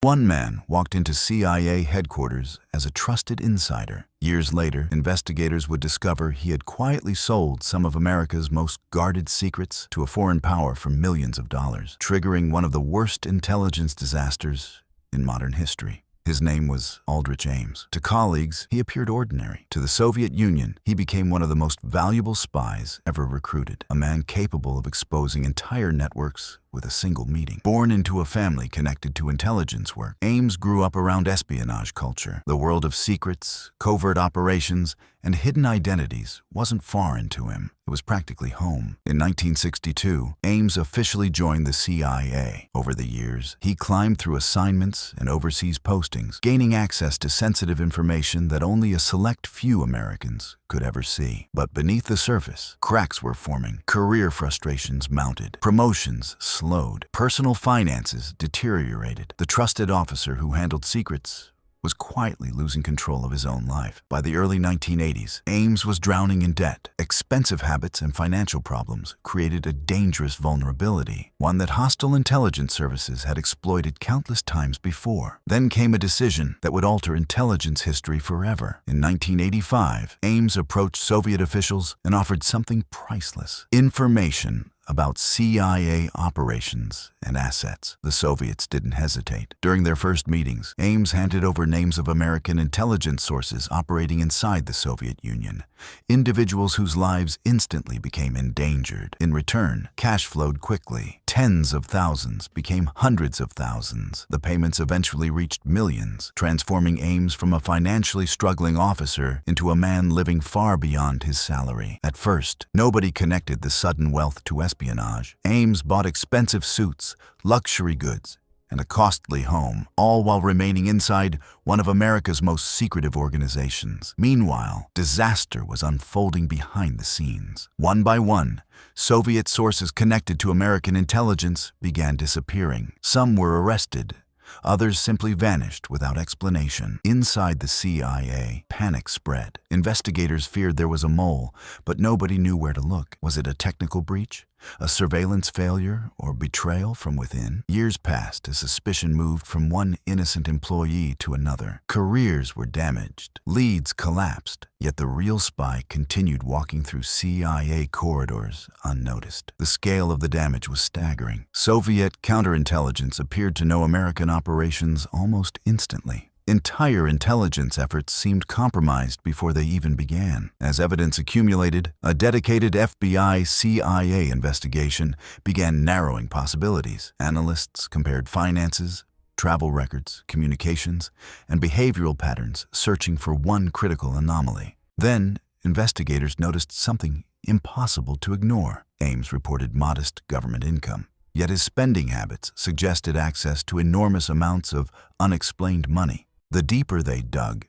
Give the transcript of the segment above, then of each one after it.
One man walked into CIA headquarters as a trusted insider. Years later, investigators would discover he had quietly sold some of America's most guarded secrets to a foreign power for millions of dollars, triggering one of the worst intelligence disasters in modern history. His name was Aldrich Ames. To colleagues, he appeared ordinary. To the Soviet Union, he became one of the most valuable spies ever recruited, a man capable of exposing entire networks with a single meeting. Born into a family connected to intelligence work, Ames grew up around espionage culture. The world of secrets, covert operations, and hidden identities wasn't foreign to him. It was practically home. In 1962, Ames officially joined the CIA. Over the years, he climbed through assignments and overseas postings, gaining access to sensitive information that only a select few Americans could ever see. But beneath the surface, cracks were forming, career frustrations mounted, promotions slowed, personal finances deteriorated. The trusted officer who handled secrets was quietly losing control of his own life. By the early 1980s, Ames was drowning in debt. Expensive habits and financial problems created a dangerous vulnerability, one that hostile intelligence services had exploited countless times before. Then came a decision that would alter intelligence history forever. In 1985, Ames approached Soviet officials and offered something priceless: information about CIA operations and assets. The Soviets didn't hesitate. During their first meetings, Ames handed over names of American intelligence sources operating inside the Soviet Union, individuals whose lives instantly became endangered. In return, cash flowed quickly. Tens of thousands became hundreds of thousands. The payments eventually reached millions, transforming Ames from a financially struggling officer into a man living far beyond his salary. At first, nobody connected the sudden wealth to espionage. Ames bought expensive suits, luxury goods, and a costly home, all while remaining inside one of America's most secretive organizations. Meanwhile, disaster was unfolding behind the scenes. One by one, Soviet sources connected to American intelligence began disappearing. Some were arrested. Others simply vanished without explanation. Inside the CIA, panic spread. Investigators feared there was a mole, but nobody knew where to look. Was it a technical breach, a surveillance failure, or betrayal from within? Years passed as suspicion moved from one innocent employee to another. Careers were damaged. Leads collapsed. Yet the real spy continued walking through CIA corridors unnoticed. The scale of the damage was staggering. Soviet counterintelligence appeared to know American operations almost instantly. Entire intelligence efforts seemed compromised before they even began. As evidence accumulated, a dedicated FBI-CIA investigation began narrowing possibilities. Analysts compared finances, travel records, communications, and behavioral patterns, searching for one critical anomaly. Then, investigators noticed something impossible to ignore. Ames reported modest government income, yet his spending habits suggested access to enormous amounts of unexplained money. The deeper they dug,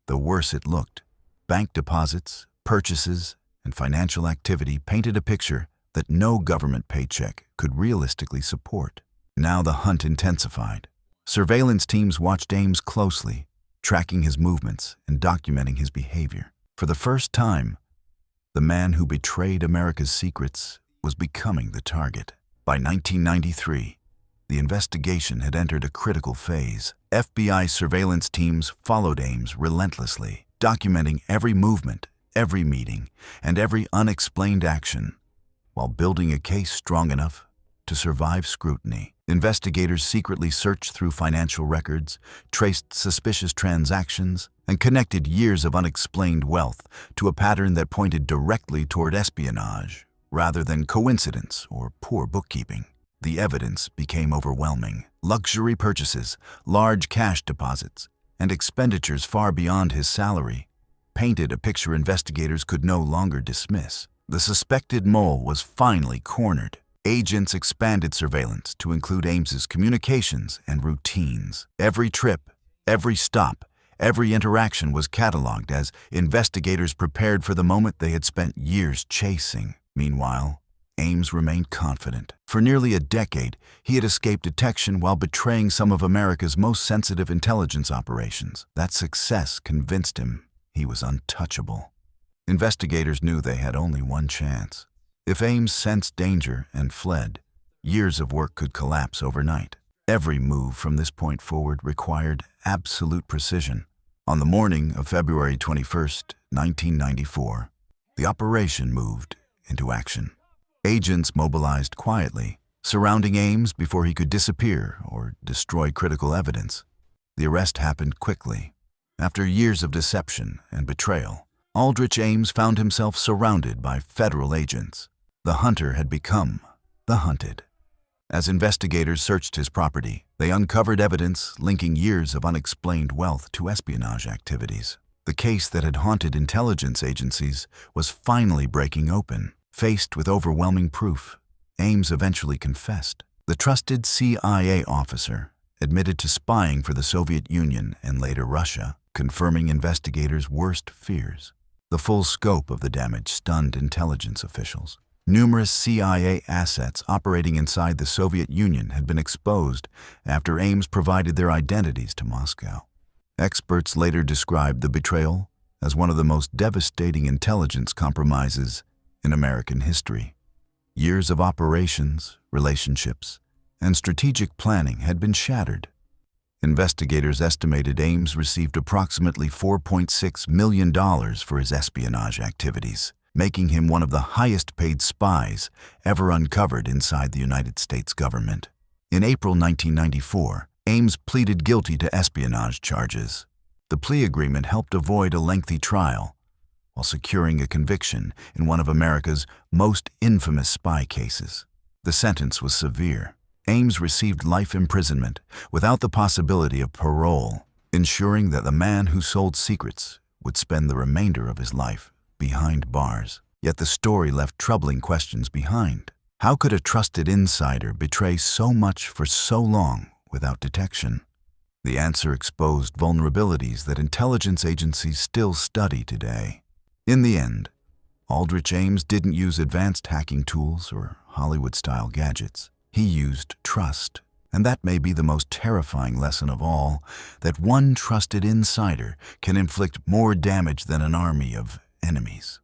the worse it looked. Bank deposits, purchases, and financial activity painted a picture that no government paycheck could realistically support. Now the hunt intensified. Surveillance teams watched Ames closely, tracking his movements and documenting his behavior. For the first time, the man who betrayed America's secrets was becoming the target. By 1993, the investigation had entered a critical phase. FBI surveillance teams followed Ames relentlessly, documenting every movement, every meeting, and every unexplained action, while building a case strong enough to survive scrutiny. Investigators secretly searched through financial records, traced suspicious transactions, and connected years of unexplained wealth to a pattern that pointed directly toward espionage, rather than coincidence or poor bookkeeping. The evidence became overwhelming. Luxury purchases, large cash deposits, and expenditures far beyond his salary painted a picture investigators could no longer dismiss. The suspected mole was finally cornered. Agents expanded surveillance to include Ames's communications and routines. Every trip, every stop, every interaction was cataloged as investigators prepared for the moment they had spent years chasing. Meanwhile, Ames remained confident. For nearly a decade, he had escaped detection while betraying some of America's most sensitive intelligence operations. That success convinced him he was untouchable. Investigators knew they had only one chance. If Ames sensed danger and fled, years of work could collapse overnight. Every move from this point forward required absolute precision. On the morning of February 21st, 1994, the operation moved into action. Agents mobilized quietly, surrounding Ames before he could disappear or destroy critical evidence. The arrest happened quickly. After years of deception and betrayal, Aldrich Ames found himself surrounded by federal agents. The hunter had become the hunted. As investigators searched his property, they uncovered evidence linking years of unexplained wealth to espionage activities. The case that had haunted intelligence agencies was finally breaking open. Faced with overwhelming proof, Ames eventually confessed. The trusted CIA officer admitted to spying for the Soviet Union and later Russia, confirming investigators' worst fears. The full scope of the damage stunned intelligence officials. Numerous CIA assets operating inside the Soviet Union had been exposed after Ames provided their identities to Moscow. Experts later described the betrayal as one of the most devastating intelligence compromises in American history. Years of operations, relationships, and strategic planning had been shattered. Investigators estimated Ames received approximately $4.6 million for his espionage activities, making him one of the highest-paid spies ever uncovered inside the United States government. In April 1994, Ames pleaded guilty to espionage charges. The plea agreement helped avoid a lengthy trial, while securing a conviction in one of America's most infamous spy cases. The sentence was severe. Ames received life imprisonment without the possibility of parole, ensuring that the man who sold secrets would spend the remainder of his life behind bars. Yet the story left troubling questions behind. How could a trusted insider betray so much for so long without detection? The answer exposed vulnerabilities that intelligence agencies still study today. In the end, Aldrich Ames didn't use advanced hacking tools or Hollywood-style gadgets. He used trust. And that may be the most terrifying lesson of all, that one trusted insider can inflict more damage than an army of enemies.